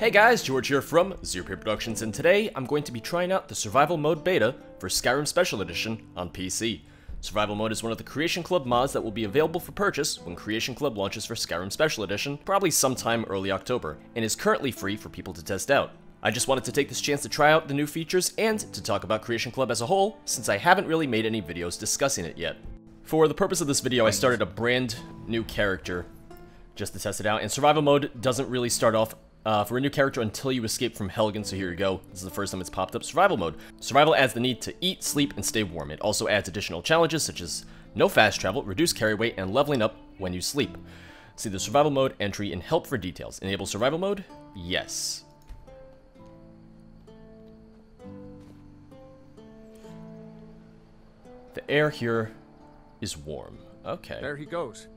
Hey guys, George here from Zero Paper Productions, and today I'm going to be trying out the Survival Mode beta for Skyrim Special Edition on PC. Survival Mode is one of the Creation Club mods that will be available for purchase when Creation Club launches for Skyrim Special Edition, probably sometime early October, and is currently free for people to test out. I just wanted to take this chance to try out the new features and to talk about Creation Club as a whole, since I haven't really made any videos discussing it yet. For the purpose of this video, I started a brand new character just to test it out, and Survival Mode doesn't really start off for a new character until you escape from Helgen, so here you go. This is the first time it's popped up. Survival Mode. Survival adds the need to eat, sleep, and stay warm. It also adds additional challenges such as no fast travel, reduced carry weight, and leveling up when you sleep. See the Survival Mode entry in Help for details. Enable Survival Mode? Yes. The air here is warm. Okay. There he goes.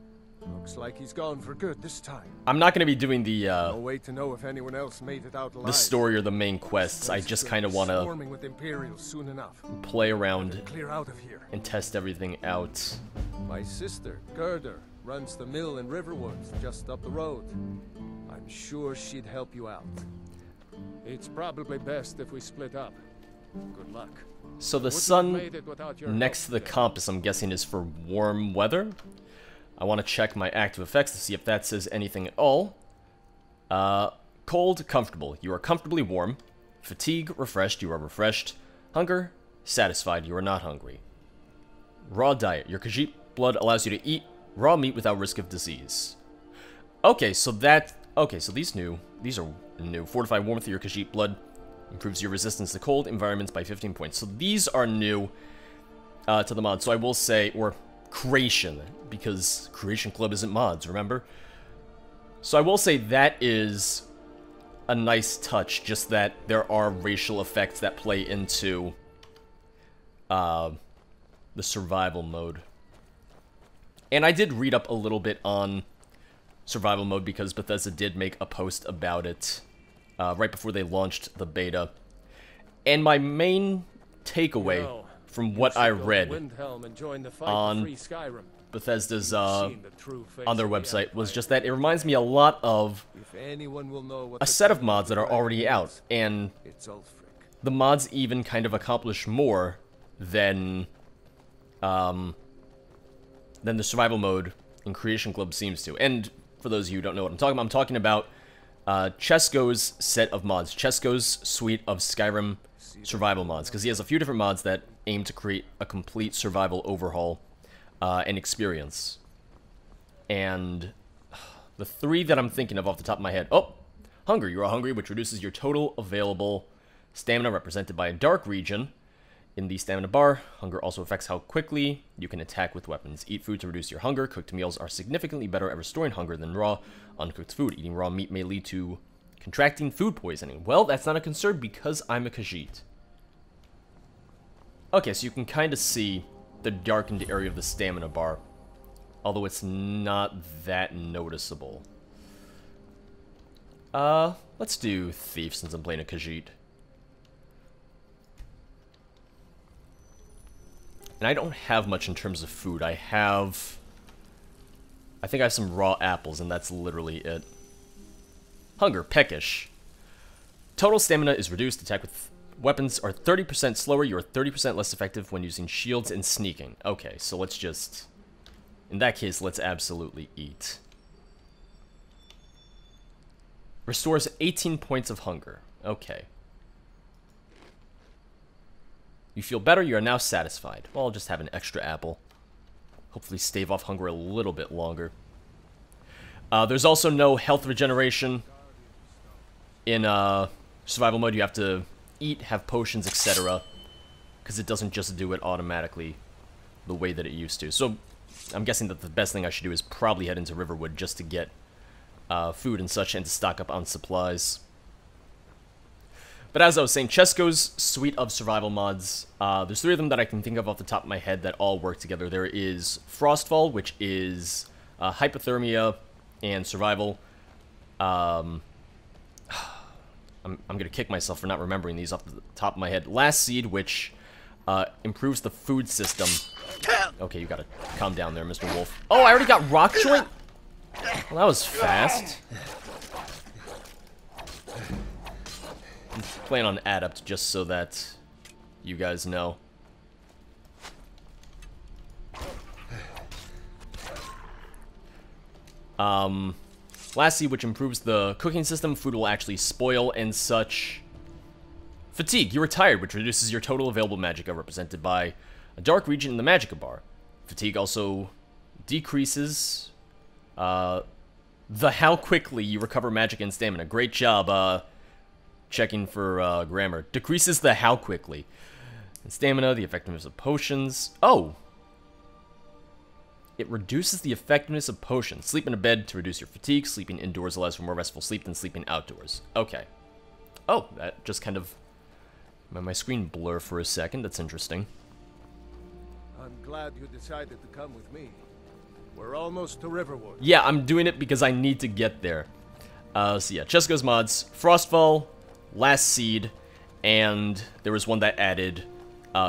Looks like he's gone for good this time. I'm not going to be doing the no way to know if anyone else made it out alive. The story or the main quests. I just kind of want to play around clear out of here and test everything out. My sister, Gerda, runs the mill in Riverwood, just up the road. I'm sure she'd help you out. It's probably best if we split up. Good luck. So the sun next to the compass, I'm guessing, is for warm weather. I want to check my active effects to see if that says anything at all. Cold, comfortable. You are comfortably warm. Fatigue, refreshed. You are refreshed. Hunger, satisfied. You are not hungry. Raw diet. Your Khajiit blood allows you to eat raw meat without risk of disease. Okay, so these are new. Fortify warmth of your Khajiit blood. Improves your resistance to cold environments by 15 points. So these are new to the mod. So I will say, or Creation, because Creation Club isn't mods, remember? So I will say that is a nice touch, just that there are racial effects that play into the survival mode. And I did read up a little bit on survival mode because Bethesda did make a post about it right before they launched the beta. And my main takeaway from what I read on Bethesda's on their website was just that it reminds me a lot of a set of mods that are already out, and the mods even kind of accomplish more than the survival mode in Creation Club seems to. And for those of you who don't know what I'm talking about Chesko's set of mods, Chesko's suite of Skyrim survival mods, because he has a few different mods that aim to create a complete survival overhaul and experience. And the three that I'm thinking of off the top of my head. Oh! Hunger. You are hungry, which reduces your total available stamina, represented by a dark region in the stamina bar. Hunger also affects how quickly you can attack with weapons. Eat food to reduce your hunger. Cooked meals are significantly better at restoring hunger than raw, uncooked food. Eating raw meat may lead to contracting food poisoning. Well, that's not a concern because I'm a Khajiit. Okay, so you can kind of see the darkened area of the stamina bar, although it's not that noticeable. Let's do Thief since I'm playing a Khajiit. And I don't have much in terms of food. I think I have some raw apples, and that's literally it. Hunger, peckish. Total stamina is reduced. Attack with weapons are 30% slower. You are 30% less effective when using shields and sneaking. Okay, so let's just... in that case, let's absolutely eat. Restores 18 points of hunger. Okay. You feel better. You are now satisfied. Well, I'll just have an extra apple. Hopefully stave off hunger a little bit longer. There's also no health regeneration in survival mode. You have to eat, have potions, etc. because it doesn't just do it automatically the way that it used to. So I'm guessing that the best thing I should do is probably head into Riverwood just to get food and such and to stock up on supplies. But as I was saying, Chesko's suite of survival mods, there's three of them that I can think of off the top of my head that all work together. There is Frostfall, which is hypothermia and survival. I'm going to kick myself for not remembering these off the top of my head. Last Seed, which improves the food system. Okay, you got to calm down there, Mr. Wolf. Oh, I already got Rock Joint? Well, that was fast. I'm playing on Adept just so that you guys know. Lastly, which improves the cooking system, food will actually spoil and such. Fatigue, you are tired, which reduces your total available magicka, represented by a dark region in the magicka bar. Fatigue also decreases the how quickly you recover magic and stamina. Great job checking for grammar. Decreases the how quickly. And stamina, the effectiveness of potions. Oh! It reduces the effectiveness of potions. Sleep in a bed to reduce your fatigue. Sleeping indoors allows for more restful sleep than sleeping outdoors. Okay. Oh, that just kind of... my screen blur for a second. That's interesting. I'm glad you decided to come with me. We're almost to Riverwood. Yeah, I'm doing it because I need to get there. So yeah, Chesko's mods. Frostfall, Last Seed, and there was one that added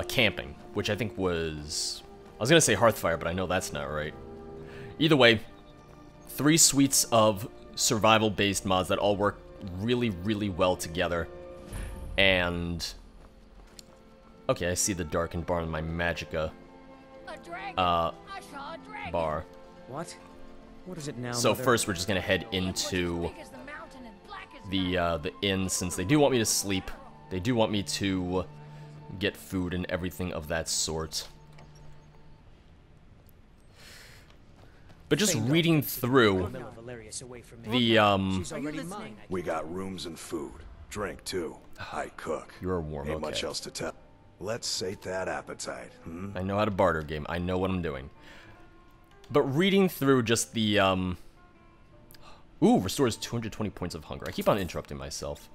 camping, which I think was... I was going to say Hearthfire, but I know that's not right. Either way, 3 suites of survival-based mods that all work really, really well together. And... okay, I see the darkened bar in my magicka bar. What? What is it now, So Mother? first we're just going to head into the inn, since they do want me to sleep. They do want me to get food and everything of that sort. But just reading through the, We got rooms and food. Drink, too. I cook. You're warm, Ain't okay. much else to tell. Let's sate that appetite, hmm? I know how to barter game. I know what I'm doing. But reading through just the, ooh, restores 220 points of hunger. I keep on interrupting myself.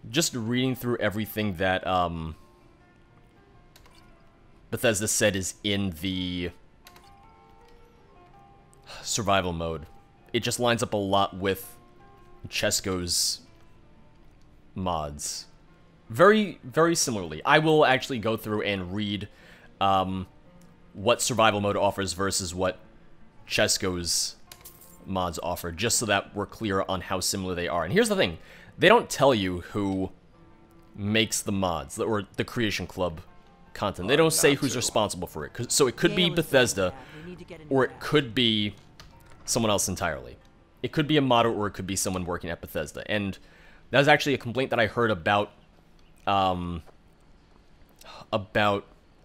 Just reading through everything that, Bethesda said is in the survival mode. It just lines up a lot with Chesko's mods. Very, very similarly. I will actually go through and read what survival mode offers versus what Chesko's mods offer, just so that we're clear on how similar they are. And here's the thing. They don't tell you who makes the mods, or the Creation Club content. They don't say who's responsible for it. So it could be Bethesda, or it could be someone else entirely. It could be a modder, or it could be someone working at Bethesda. And that was actually a complaint that I heard about the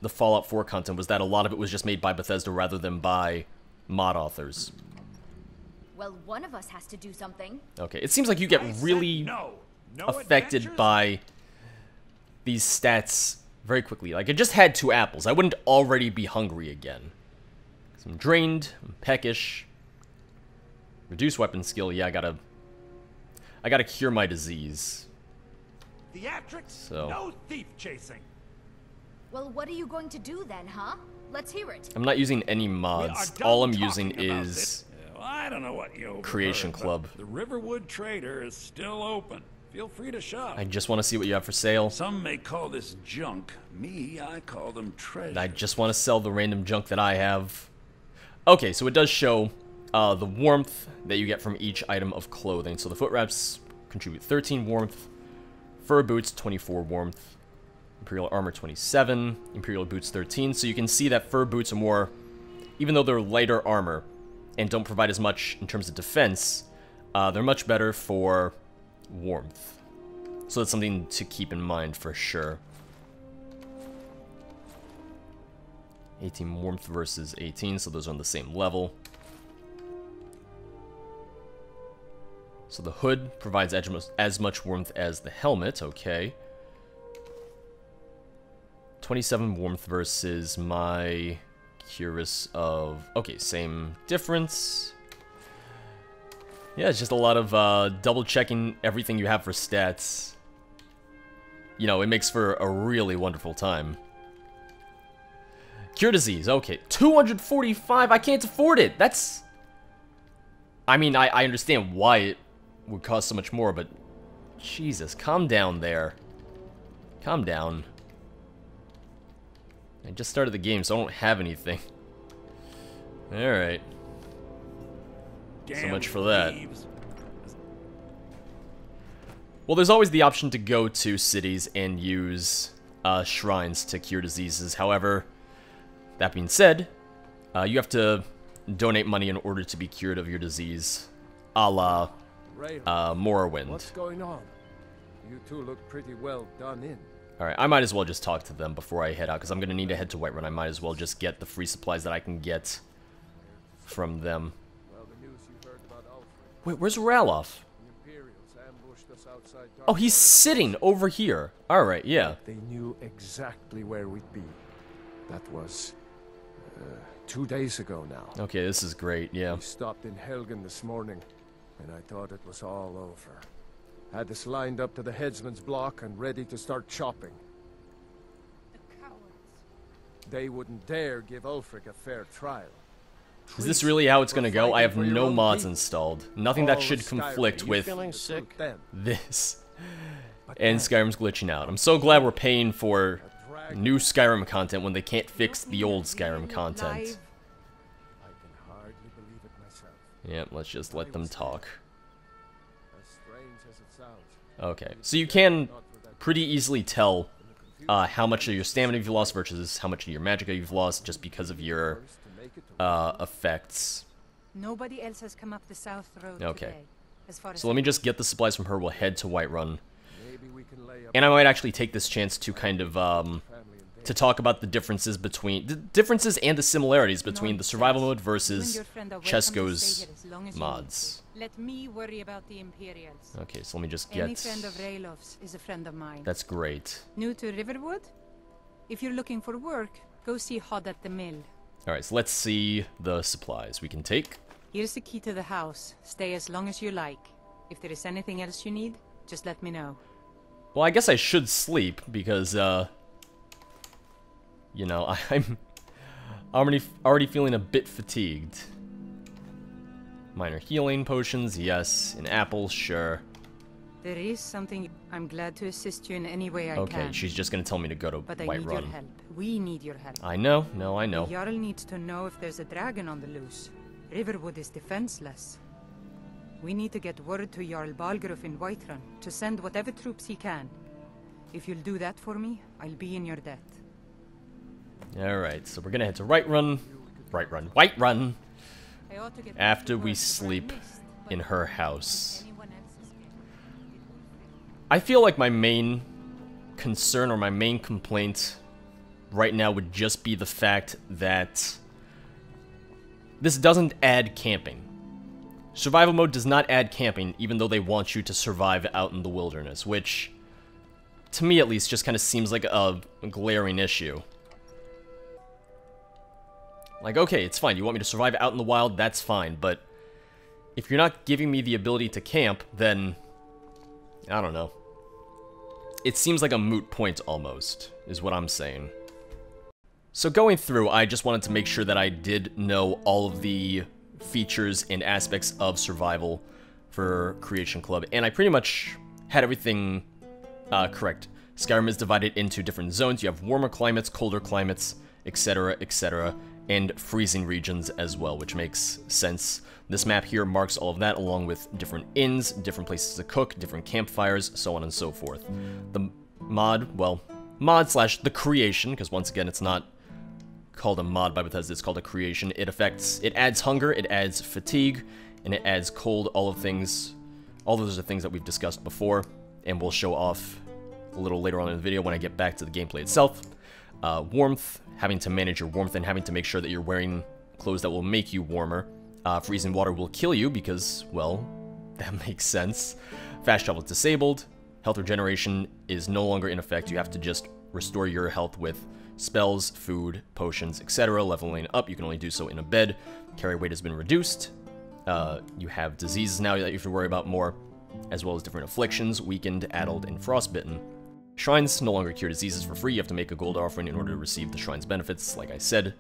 Fallout 4 content, was that a lot of it was just made by Bethesda rather than by mod authors. Well, one of us has to do something. Okay, it seems like you get really affected by these stats very quickly. Like, I just had 2 apples. I wouldn't already be hungry again. I'm drained, I'm peckish. Reduce weapon skill, yeah, I gotta cure my disease. Theatrics, So. no thief chasing. Well, what are you going to do then, huh? Let's hear it. I'm not using any mods. All I'm using is Well, I don't know what you Creation Club. The Riverwood Trader is still open. Feel free to shop. I just want to see what you have for sale. Some may call this junk. Me, I call them treasure. I just want to sell the random junk that I have. Okay, so it does show the warmth that you get from each item of clothing. So the foot wraps contribute 13 warmth, fur boots 24 warmth, Imperial armor 27, Imperial boots 13. So you can see that fur boots are more, even though they're lighter armor and don't provide as much in terms of defense, they're much better for warmth. So that's something to keep in mind for sure. 18 warmth versus 18, so those are on the same level. So the hood provides as much warmth as the helmet, okay. 27 warmth versus my Cuirass of... okay, same difference. Yeah, it's just a lot of double-checking everything you have for stats. You know, it makes for a really wonderful time. Cure disease, okay. 245, I can't afford it! That's... I mean, I understand why it would cost so much more, but... Jesus, calm down there. Calm down. I just started the game, so I don't have anything. Alright. So much for that. Well, there's always the option to go to cities and use shrines to cure diseases. However, that being said, you have to donate money in order to be cured of your disease, a la Morrowind. What's going on? You two look pretty well done in. Alright, I might as well just talk to them before I head out, because I'm going to need to head to Whiterun. I might as well just get the free supplies that I can get from them. Well, the news you heard about Alfred. Wait, where's Ralof? The Imperials ambushed us outside Oh, he's sitting over here. Alright, yeah. They knew exactly where we'd be. That was 2 days ago now. Okay, this is great, yeah. We stopped in Helgen this morning, and I thought it was all over. Had us lined up to the headsman's block and ready to start chopping. The cowards. They wouldn't dare give Ulfric a fair trial. Is this really how it's gonna go? I have For your no own mods people. installed. Nothing that All should of Skyrim. conflict You with feeling sick? Then. this. And Skyrim's glitching out. I'm so glad we're paying for new Skyrim content when they can't fix the old Skyrim content. I can hardly believe it myself. Yep, let's just let them talk. As strange as it sounds. Okay, so you can pretty easily tell how much of your stamina you've lost versus how much of your magicka you've lost just because of your effects. Nobody else has come up the south road Okay. today, as far as So let me just get the supplies from her. We'll head to Whiterun. Maybe we can lay up And I might actually take this chance to kind of, to talk about the differences and the similarities between the survival mode versus Chesko's mods. Let me worry about the Imperials. Okay, so let me just Any get... friend of Ralof's is a friend of mine. That's great. New to Riverwood? If you're looking for work, go see Hod at the mill. Alright, so let's see the supplies we can take. Here's the key to the house. Stay as long as you like. If there is anything else you need, just let me know. Well, I guess I should sleep because, you know, I'm already feeling a bit fatigued. Minor healing potions, yes. An apple, sure. There is something. I'm glad to assist you in any way I Okay, can. she's just gonna tell me to go to But I need your Whiterun. help. We need your help. I know, I know. The Jarl needs to know if there's a dragon on the loose. Riverwood is defenseless. We need to get word to Jarl Balgruuf in Whiterun to send whatever troops he can. If you'll do that for me, I'll be in your debt. Alright, so we're gonna head to Whiterun. Whiterun! I ought to get After back to we work before I sleep missed, but in her house. anyone else's schedule, it will fit. I feel like my main concern or my main complaint right now would just be the fact that this doesn't add camping. Survival mode does not add camping, even though they want you to survive out in the wilderness, which, to me at least, just kind of seems like a glaring issue. Like, okay, it's fine, you want me to survive out in the wild, that's fine, but if you're not giving me the ability to camp, then I don't know. It seems like a moot point almost, is what I'm saying. So going through, I just wanted to make sure that I did know all of the features and aspects of survival for Creation Club, and I pretty much had everything correct. Skyrim is divided into different zones. You have warmer climates, colder climates, etc., and freezing regions as well, which makes sense. This map here marks all of that, along with different inns, different places to cook, different campfires, so on and so forth. The mod slash the creation, because once again, it's not called a mod by Bethesda, it's called a creation. It adds hunger, it adds fatigue, and it adds cold. All those are things that we've discussed before, and we'll show off a little later on in the video when I get back to the gameplay itself. Warmth, having to manage your warmth and having to make sure that you're wearing clothes that will make you warmer. Freezing water will kill you because, well, that makes sense. Fast travel is disabled. Health regeneration is no longer in effect. You have to just restore your health with spells, food, potions, etc. Leveling up, you can only do so in a bed. Carry weight has been reduced. You have diseases now that you have to worry about more, as well as different afflictions, weakened, addled, and frostbitten. Shrines no longer cure diseases for free. You have to make a gold offering in order to receive the shrine's benefits, like I said.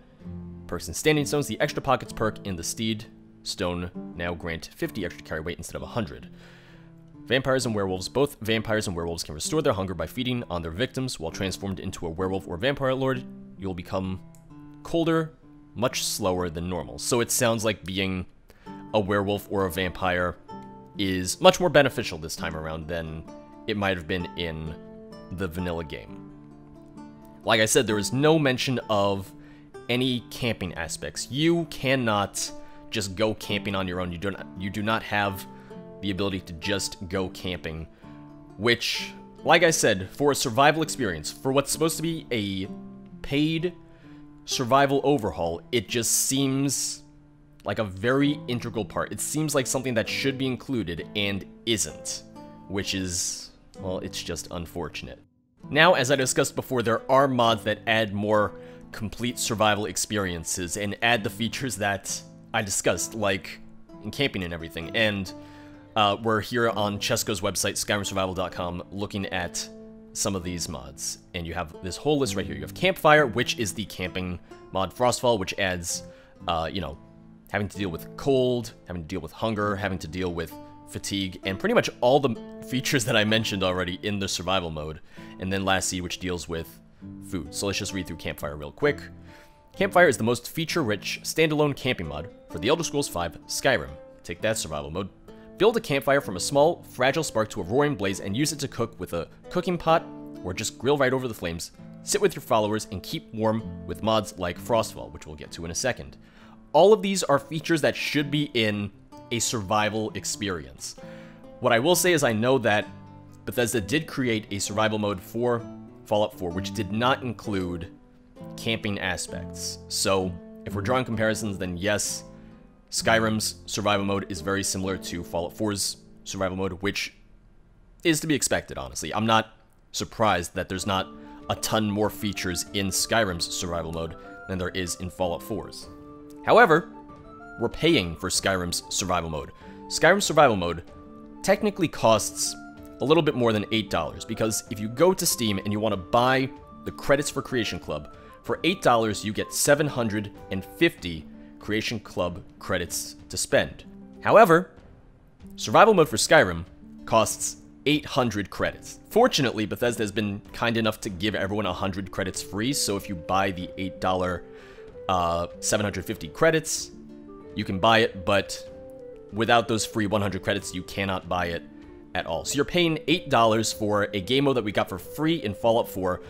Perks and standing stones. The extra pockets perk in the steed stone now grant 50 extra carry weight instead of 100. Vampires and werewolves. Both vampires and werewolves can restore their hunger by feeding on their victims. While transformed into a werewolf or vampire lord, you'll become colder, much slower than normal. So it sounds like being a werewolf or a vampire is much more beneficial this time around than it might have been in the vanilla game. Like I said, there is no mention of any camping aspects. You cannot just go camping on your own. You do not have the ability to just go camping, which, like I said, for a survival experience, for what's supposed to be a paid survival overhaul, it just seems like a very integral part. It seems like something that should be included and isn't, which is, well, it's just unfortunate. Now, as I discussed before, there are mods that add more complete survival experiences and add the features that I discussed, like in camping and everything, and we're here on Chesko's website, SkyrimSurvival.com, looking at some of these mods, and you have this whole list right here. You have Campfire, which is the camping mod, Frostfall, which adds, you know, having to deal with cold, having to deal with hunger, having to deal with fatigue, and pretty much all the features that I mentioned already in the survival mode. And then Last Seed, which deals with food. So let's just read through Campfire real quick. Campfire is the most feature-rich standalone camping mod for the Elder Scrolls V Skyrim. Take that, survival mode. Build a campfire from a small, fragile spark to a roaring blaze and use it to cook with a cooking pot or just grill right over the flames. Sit with your followers and keep warm with mods like Frostfall, which we'll get to in a second. All of these are features that should be in a survival experience. What I will say is I know that Bethesda did create a survival mode for Fallout 4, which did not include camping aspects. So if we're drawing comparisons, then yes, Skyrim's survival mode is very similar to Fallout 4's survival mode, which is to be expected, honestly. I'm not surprised that there's not a ton more features in Skyrim's survival mode than there is in Fallout 4's. However, we're paying for Skyrim's survival mode. Skyrim's survival mode technically costs a little bit more than $8, because if you go to Steam and you want to buy the credits for Creation Club, for $8 you get 750 Creation Club credits to spend. However, survival mode for Skyrim costs 800 credits. Fortunately, Bethesda has been kind enough to give everyone 100 credits free, so if you buy the $8 750 credits, you can buy it, but without those free 100 credits, you cannot buy it at all. So you're paying $8 for a game mode that we got for free in Fallout 4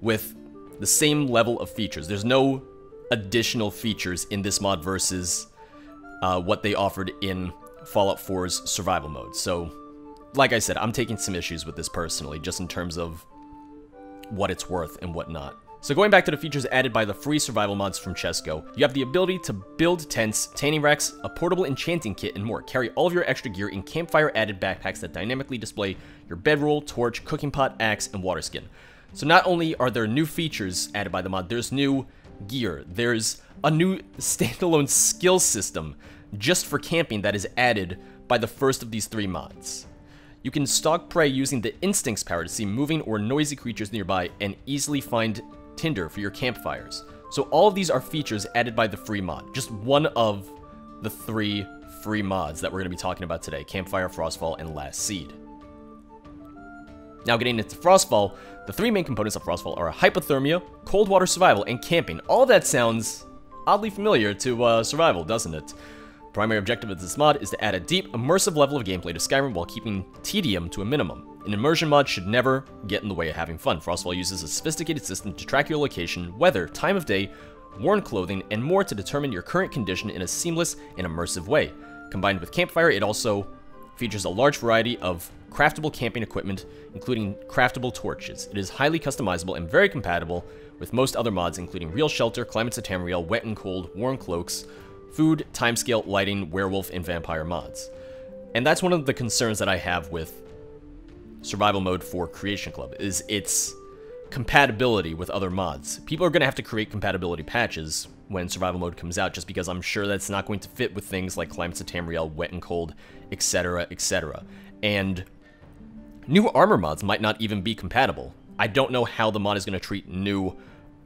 with the same level of features. There's no additional features in this mod versus what they offered in Fallout 4's survival mode. So, like I said, I'm taking some issues with this personally, just in terms of what it's worth and whatnot. So going back to the features added by the free survival mods from Chesko, you have the ability to build tents, tanning racks, a portable enchanting kit, and more. Carry all of your extra gear in campfire-added backpacks that dynamically display your bedroll, torch, cooking pot, axe, and water skin. So not only are there new features added by the mod, there's new gear. There's a new standalone skill system just for camping that is added by the first of these three mods. You can stalk prey using the Instincts power to see moving or noisy creatures nearby and easily find tinder for your campfires. So all of these are features added by the free mod. Just one of the three free mods that we're going to be talking about today: Campfire, Frostfall, and Last Seed. Now getting into Frostfall, the three main components of Frostfall are hypothermia, cold water survival, and camping. All of that sounds oddly familiar to survival, doesn't it? The primary objective of this mod is to add a deep, immersive level of gameplay to Skyrim while keeping tedium to a minimum. An immersion mod should never get in the way of having fun. Frostfall uses a sophisticated system to track your location, weather, time of day, worn clothing, and more to determine your current condition in a seamless and immersive way. Combined with Campfire, it also features a large variety of craftable camping equipment, including craftable torches. It is highly customizable and very compatible with most other mods, including Real Shelter, Climates of Tamriel, Wet and Cold, Warm Cloaks, Food, Timescale, Lighting, Werewolf, and Vampire mods. And that's one of the concerns that I have with survival mode for Creation Club, is its compatibility with other mods. People are going to have to create compatibility patches when survival mode comes out, just because I'm sure that's not going to fit with things like Climates of Tamriel, Wet and Cold, etc., etc. And new armor mods might not even be compatible. I don't know how the mod is going to treat new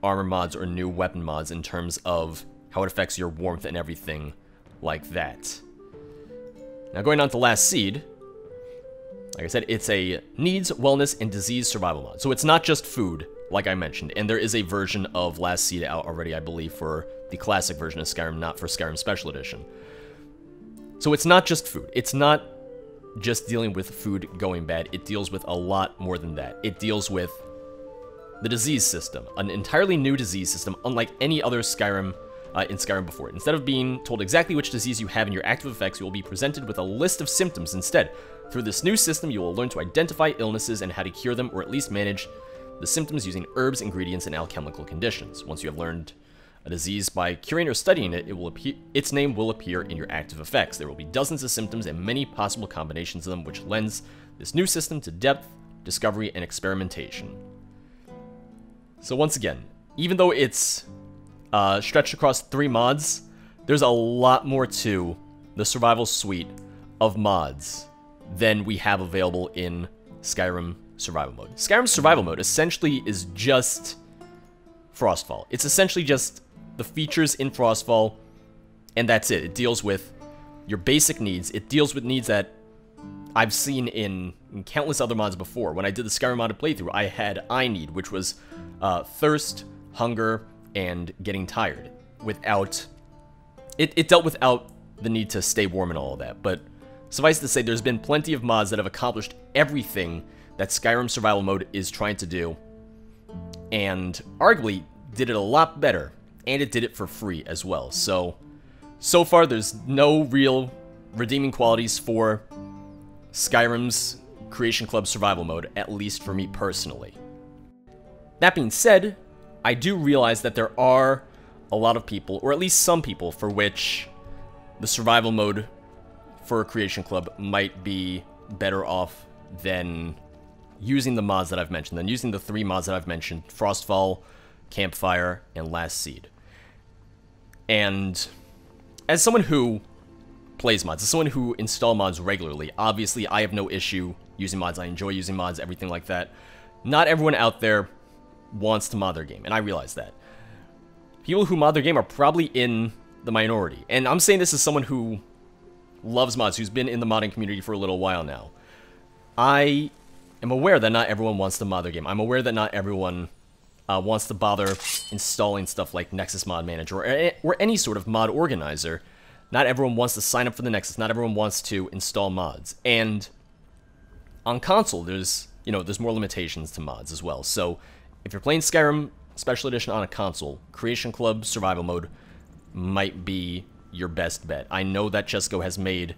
armor mods or new weapon mods in terms of how it affects your warmth and everything like that. Now going on to Last Seed, like I said, it's a needs, wellness, and disease survival mod. So it's not just food, like I mentioned, and there is a version of Last Seed out already, I believe, for the classic version of Skyrim, not for Skyrim Special Edition. So it's not just food. It's not just dealing with food going bad. It deals with a lot more than that. It deals with the disease system, an entirely new disease system, unlike any other Skyrim in Skyrim before. Instead of being told exactly which disease you have in your active effects, you will be presented with a list of symptoms instead. Through this new system, you will learn to identify illnesses and how to cure them, or at least manage the symptoms using herbs, ingredients, and alchemical conditions. Once you have learned a disease by curing or studying it, its name will appear in your active effects. There will be dozens of symptoms and many possible combinations of them, which lends this new system to depth, discovery, and experimentation. So once again, even though it's stretched across 3 mods, there's a lot more to the survival suite of mods than we have available in Skyrim Survival Mode. Skyrim Survival Mode essentially is just Frostfall. It's essentially just the features in Frostfall, and that's it. It deals with your basic needs. It deals with needs that I've seen in countless other mods before. When I did the Skyrim modded playthrough, I had I need, which was thirst, hunger, and getting tired. Without it dealt without the need to stay warm and all of that. But suffice to say, there's been plenty of mods that have accomplished everything that Skyrim Survival Mode is trying to do, and arguably did it a lot better, and it did it for free as well. So far there's no real redeeming qualities for Skyrim's Creation Club Survival Mode, at least for me personally. That being said, I do realize that there are a lot of people, or at least some people, for which the Survival Mode for Creation Club might be better off than using the mods that I've mentioned, than using the 3 mods that I've mentioned: Frostfall, Campfire, and Last Seed. And as someone who plays mods, as someone who installs mods regularly, obviously I have no issue using mods. I enjoy using mods, everything like that. Not everyone out there wants to mod their game, and I realize that. People who mod their game are probably in the minority, and I'm saying this as someone who loves mods, who's been in the modding community for a little while now. I am aware that not everyone wants to mod their game. I'm aware that not everyone wants to bother installing stuff like Nexus Mod Manager or any sort of mod organizer. Not everyone wants to sign up for the Nexus. Not everyone wants to install mods. And on console, there's more limitations to mods as well. So if you're playing Skyrim Special Edition on a console, Creation Club Survival Mode might be your best bet. I know that Chesko has made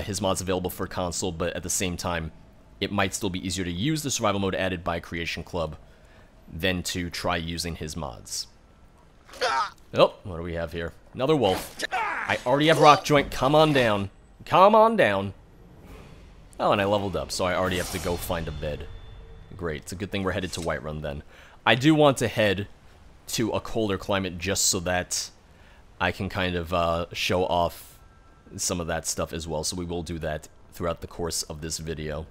his mods available for console, but at the same time, it might still be easier to use the Survival Mode added by Creation Club than to try using his mods. Oh, what do we have here? Another wolf. I already have Rock Joint. Come on down. Come on down. Oh, and I leveled up, so I already have to go find a bed. Great. It's a good thing we're headed to Whiterun then. I do want to head to a colder climate just so that I can kind of show off some of that stuff as well, so we will do that throughout the course of this video.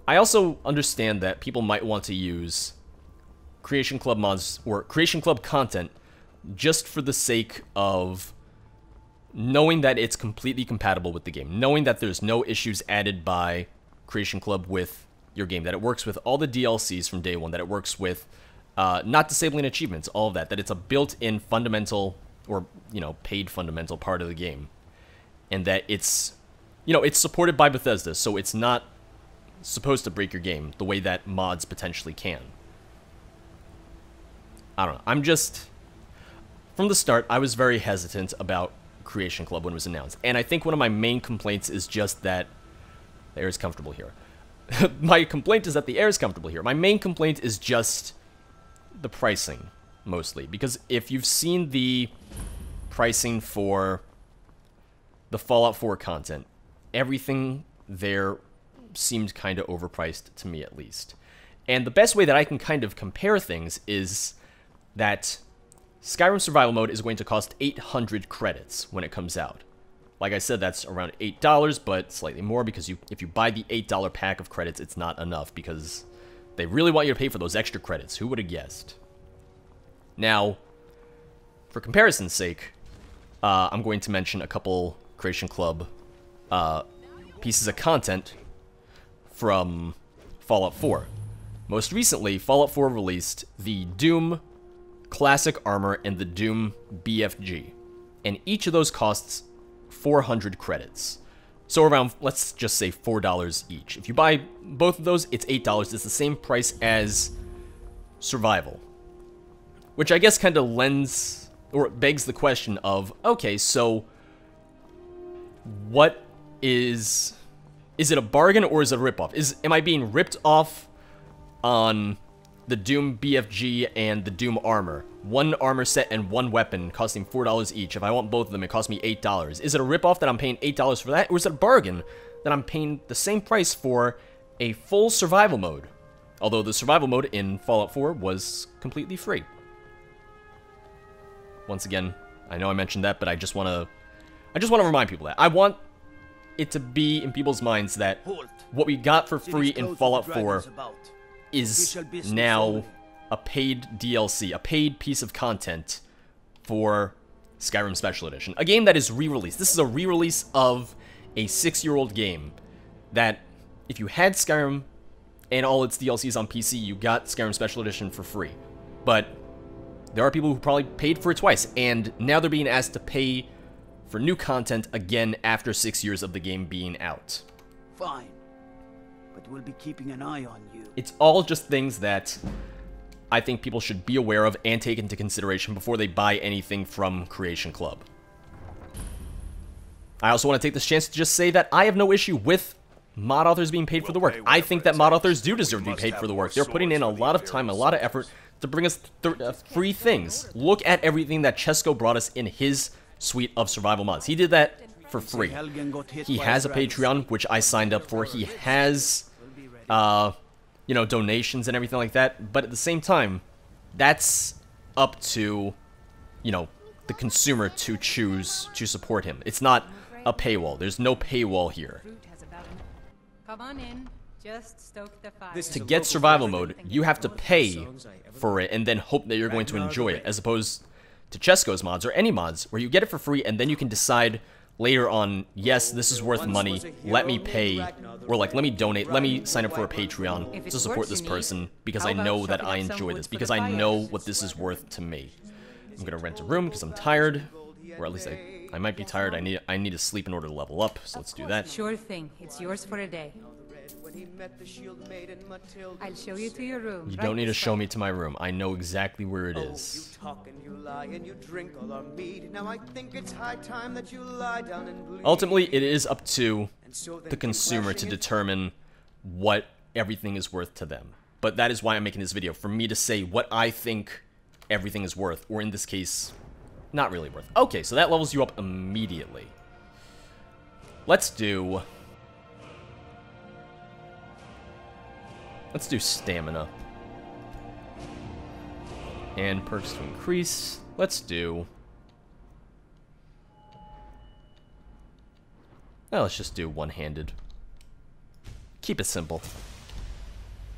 I also understand that people might want to use Creation Club mods or Creation Club content just for the sake of knowing that it's completely compatible with the game, knowing that there's no issues added by Creation Club with your game, that it works with all the DLCs from day one, that it works with not disabling achievements, all of that it's a built-in fundamental or, paid fundamental part of the game, and that it's supported by Bethesda, so it's not supposed to break your game the way that mods potentially can. I don't know. From the start, I was very hesitant about Creation Club when it was announced, and I think one of my main complaints is just that the air is comfortable here. My complaint is that the air is comfortable here. My main complaint is just the pricing, mostly, because if you've seen the pricing for the Fallout 4 content, everything there seemed kind of overpriced to me, at least. And the best way that I can kind of compare things is that Skyrim Survival Mode is going to cost 800 credits when it comes out. Like I said, that's around $8, but slightly more, because if you buy the $8 pack of credits, it's not enough, because they really want you to pay for those extra credits. Who would have guessed? Now, for comparison's sake, I'm going to mention a couple Creation Club pieces of content from Fallout 4. Most recently, Fallout 4 released the Doom Classic Armor and the Doom BFG, and each of those costs 400 credits. So around, let's just say $4 each. If you buy both of those, it's $8. It's the same price as survival. Which I guess kind of lends, or begs the question of, okay, so what is it a bargain or is it a ripoff? Am I being ripped off on the Doom BFG and the Doom armor? One armor set and one weapon costing $4 each. If I want both of them, it costs me $8. Is it a ripoff that I'm paying $8 for that? Or is it a bargain that I'm paying the same price for a full survival mode? Although the survival mode in Fallout 4 was completely free. Once again, I know I mentioned that, but I just want to remind people that. I want it to be in people's minds that what we got for free in Fallout 4 is now a paid DLC, a paid piece of content for Skyrim Special Edition. A game that is re-released. This is a re-release of a 6-year-old game that, if you had Skyrim and all its DLCs on PC, you got Skyrim Special Edition for free. But there are people who probably paid for it twice, and now they're being asked to pay for new content again after 6 years of the game being out. Fine, but we'll be keeping an eye on you. It's all just things that I think people should be aware of and take into consideration before they buy anything from Creation Club. I also want to take this chance to just say that I have no issue with mod authors being paid for the work. I think that mod authors do deserve to be paid for the work. They're putting in a lot of time, a lot of effort to bring us free things. Look at everything that Chesko brought us in his suite of survival mods. He did that for free. He has a Patreon, which I signed up for. He has, you know, donations and everything like that. But at the same time, that's up to, you know, the consumer to choose to support him. It's not a paywall. There's no paywall here. Come on in. Just stoke the fire. To get survival mode, you have to pay for it and then hope that you're going to enjoy it, as opposed to Chesko's mods or any mods where you get it for free and then you can decide later on, yes, this is worth money, let me pay, or like, let me donate, let me sign up for a Patreon to support this person because I know that I enjoy this, because I know what this is worth to me. I'm gonna rent a room because I'm tired, or at least I might be tired. I need to sleep in order to level up, so let's do that. Sure thing. It's yours for a day. I'll show you to your room. You don't need to show me to my room. I know exactly where it is. Ultimately, it is up to the consumer to determine what everything is worth to them. But that is why I'm making this video, for me to say what I think everything is worth, or in this case, not really worth. Okay, so that levels you up immediately. Let's do stamina. And perks to increase. Let's do... Oh, let's just do one-handed. Keep it simple.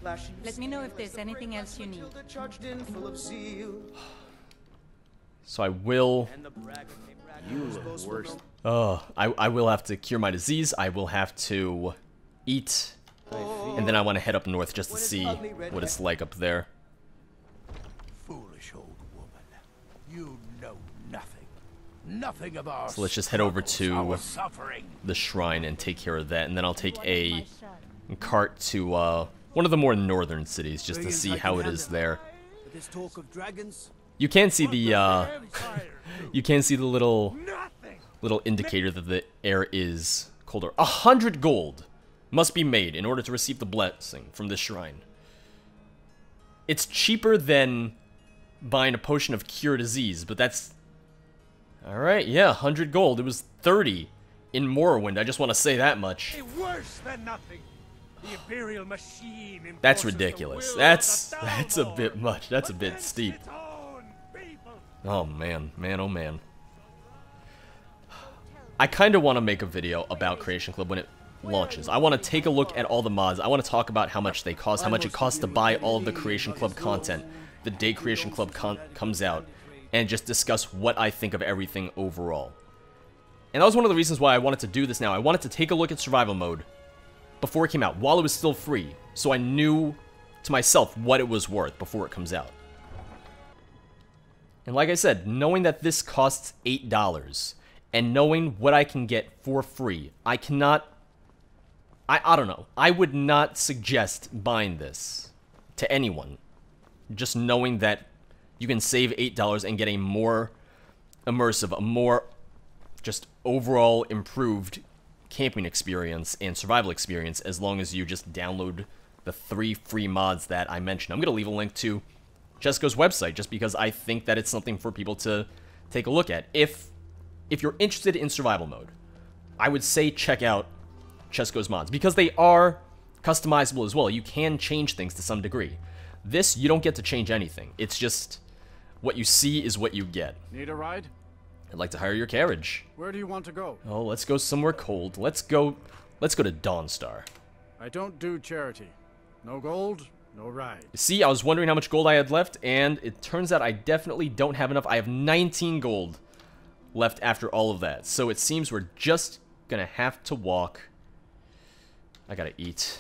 Let me know if there's anything else you need. So I will... I will have to cure my disease. I will have to eat. And then I want to head up north just to see what it's like up there. Foolish old woman. You know nothing. Nothing of our So let's just head over to our suffering. the shrine and take care of that. And then I'll take a cart to one of the more northern cities just to see how it is there. You can see the you can see the little indicator that the air is colder. 100 gold must be made in order to receive the blessing from this shrine. It's cheaper than buying a potion of cure disease, but that's... Alright, yeah, 100 gold. It was 30 in Morrowind, I just want to say that much. Worse than nothing. The Imperial machine. That's ridiculous. That's a bit much. That's a bit steep. Oh man, oh man. I kind of want to make a video about Creation Club when it launches. I want to take a look at all the mods. I want to talk about how much they cost, how much it costs to buy all of the Creation Club content the day Creation Club comes out, and just discuss what I think of everything overall. And that was one of the reasons why I wanted to do this now. I wanted to take a look at survival mode before it came out, while it was still free, so I knew to myself what it was worth before it comes out. And like I said, knowing that this costs $8, and knowing what I can get for free, I cannot... I don't know. I would not suggest buying this to anyone. Just knowing that you can save $8 and get a more immersive, a more just overall improved camping experience and survival experience as long as you just download the 3 free mods that I mentioned. I'm going to leave a link to Chesko's website just because I think that it's something for people to take a look at. If you're interested in survival mode, I would say check out Chesko's mods because they are customizable as well. You can change things to some degree. This, you don't get to change anything. It's just what you see is what you get. Need a ride? I'd like to hire your carriage. Where do you want to go? Oh, let's go somewhere cold. Let's go to Dawnstar. I don't do charity. No gold, no ride. See, I was wondering how much gold I had left, and it turns out I definitely don't have enough. I have 19 gold left after all of that. So it seems we're just gonna have to walk. I gotta eat.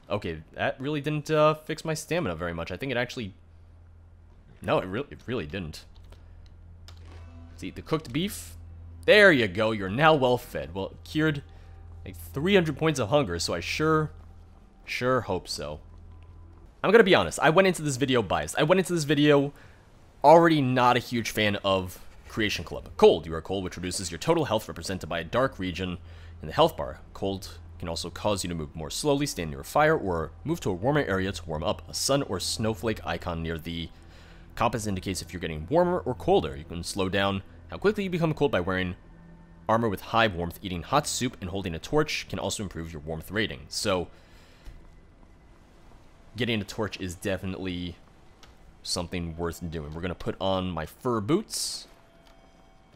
Okay, that really didn't fix my stamina very much. I think it actually... No, it really didn't. Let's eat the cooked beef. There you go, you're now well fed. Well, it cured like 300 points of hunger, so I sure hope so. I'm gonna be honest, I went into this video biased. I went into this video already not a huge fan of Creation Club. Cold, you are cold, which reduces your total health represented by a dark region in the health bar. Cold can also cause you to move more slowly, stand near a fire, or move to a warmer area to warm up. A sun or snowflake icon near the compass indicates if you're getting warmer or colder. You can slow down how quickly you become cold by wearing armor with high warmth. Eating hot soup and holding a torch can also improve your warmth rating. So, getting a torch is definitely something worth doing. We're going to put on my fur boots,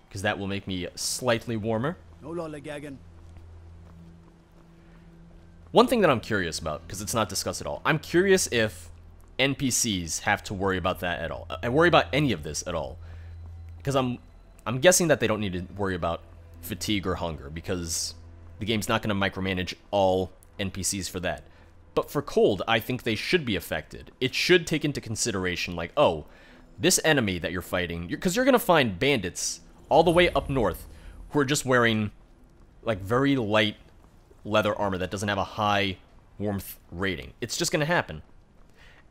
because that will make me slightly warmer. No lollygagging. One thing that I'm curious about, because it's not discussed at all, I'm curious if NPCs have to worry about that at all. I worry about any of this at all. Because I'm guessing that they don't need to worry about fatigue or hunger, because the game's not going to micromanage all NPCs for that. But for cold, I think they should be affected. It should take into consideration, like, oh, this enemy that you're fighting, because you're going to find bandits all the way up north who are just wearing, like, very light leather armor that doesn't have a high warmth rating. It's just going to happen.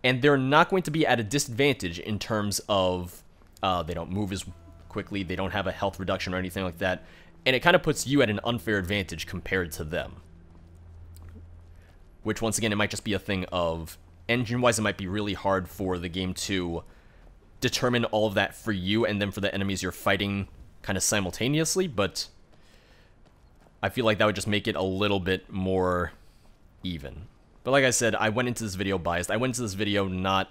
And they're not going to be at a disadvantage in terms of they don't move as quickly, they don't have a health reduction or anything like that, and it kind of puts you at an unfair advantage compared to them. Which, once again, it might just be a thing of, engine-wise, it might be really hard for the game to determine all of that for you, and then for the enemies you're fighting kind of simultaneously, but I feel like that would just make it a little bit more even. But like I said, I went into this video biased. I went into this video not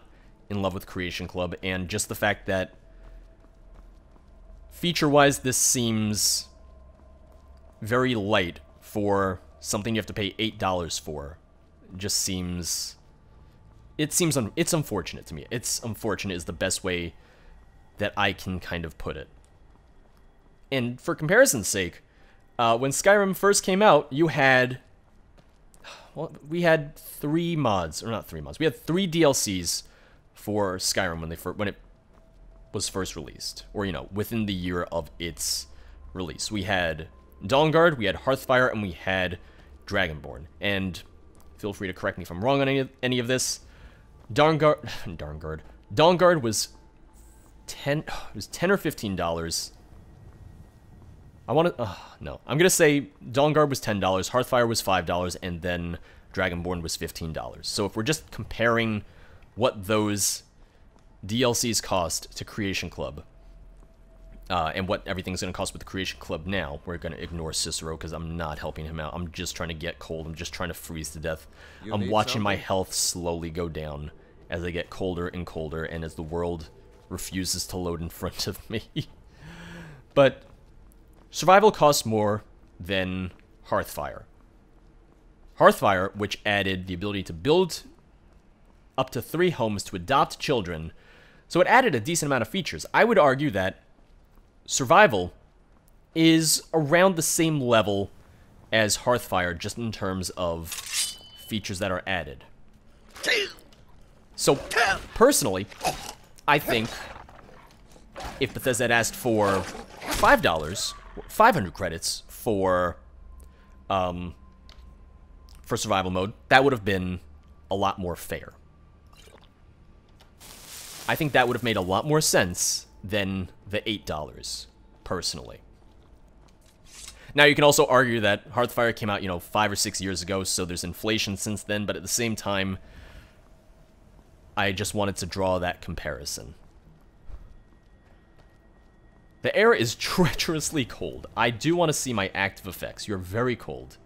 in love with Creation Club, and just the fact that feature-wise, this seems very light for something you have to pay $8 for. It just seems... it's unfortunate to me. It's unfortunate is the best way that I can kind of put it. And for comparison's sake, when Skyrim first came out, you had... well, we had 3 mods, or not 3 mods. We had 3 DLCs for Skyrim when it was first released, or, you know, within the year of its release. We had Dawnguard, we had Hearthfire, and we had Dragonborn. And feel free to correct me if I'm wrong on any of this. Dawnguard was $10 or $15. I want to, no. I'm going to say Dawnguard was $10, Hearthfire was $5, and then Dragonborn was $15. So if we're just comparing what those DLCs cost to Creation Club, and what everything's going to cost with the Creation Club now, we're going to ignore Cicero because I'm not helping him out. I'm just trying to get cold. I'm just trying to freeze to death. I'm watching my health slowly go down as I get colder and colder, and as the world refuses to load in front of me. But survival costs more than Hearthfire. Hearthfire, which added the ability to build up to 3 homes to adopt children, so it added a decent amount of features. I would argue that survival is around the same level as Hearthfire, just in terms of features that are added. So, personally, I think if Bethesda had asked for $5, 500 credits for survival mode, that would have been a lot more fair. I think that would have made a lot more sense than the $8, personally. Now, you can also argue that Hearthfire came out, 5 or 6 years ago, so there's inflation since then, but at the same time, I just wanted to draw that comparison. The air is treacherously cold. I do want to see my active effects. You're very cold.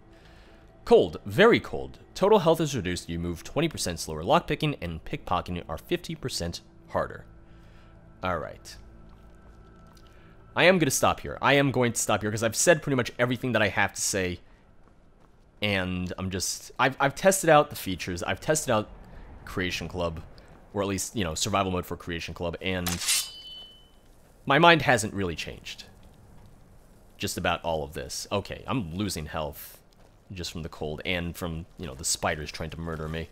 Cold, very cold. Total health is reduced. You move 20% slower. Lockpicking and pickpocketing are 50% harder. Alright. I am going to stop here. I am going to stop here because I've said pretty much everything that I have to say. And I'm just... I've tested out the features. I've tested out Creation Club. Or at least, survival mode for Creation Club. And my mind hasn't really changed. Just about all of this. Okay, I'm losing health. Just from the cold and from, the spiders trying to murder me.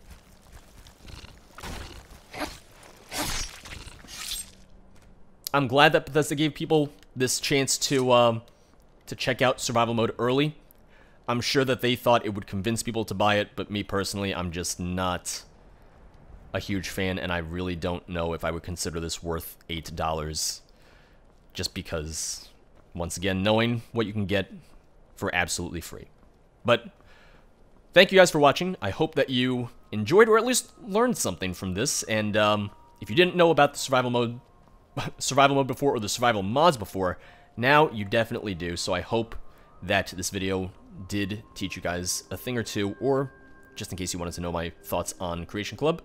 I'm glad that Bethesda gave people this chance to check out survival mode early. I'm sure that they thought it would convince people to buy it, but me personally, I'm just not a huge fan, and I really don't know if I would consider this worth $8. Just because, once again, knowing what you can get for absolutely free. But thank you guys for watching. I hope that you enjoyed or at least learned something from this. And if you didn't know about the survival mode before or the survival mods before, now you definitely do. So I hope that this video did teach you guys a thing or two, or just in case you wanted to know my thoughts on Creation Club.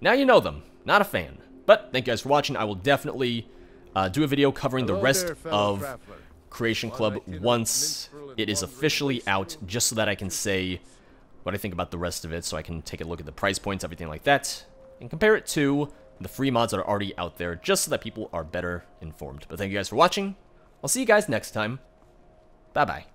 Now you know them. Not a fan. But thank you guys for watching. I will definitely do a video covering the rest of Creation Club once it is officially out, just so that I can say what I think about the rest of it, so I can take a look at the price points, everything like that, and compare it to the free mods that are already out there, just so that people are better informed. But thank you guys for watching. I'll see you guys next time. Bye-bye.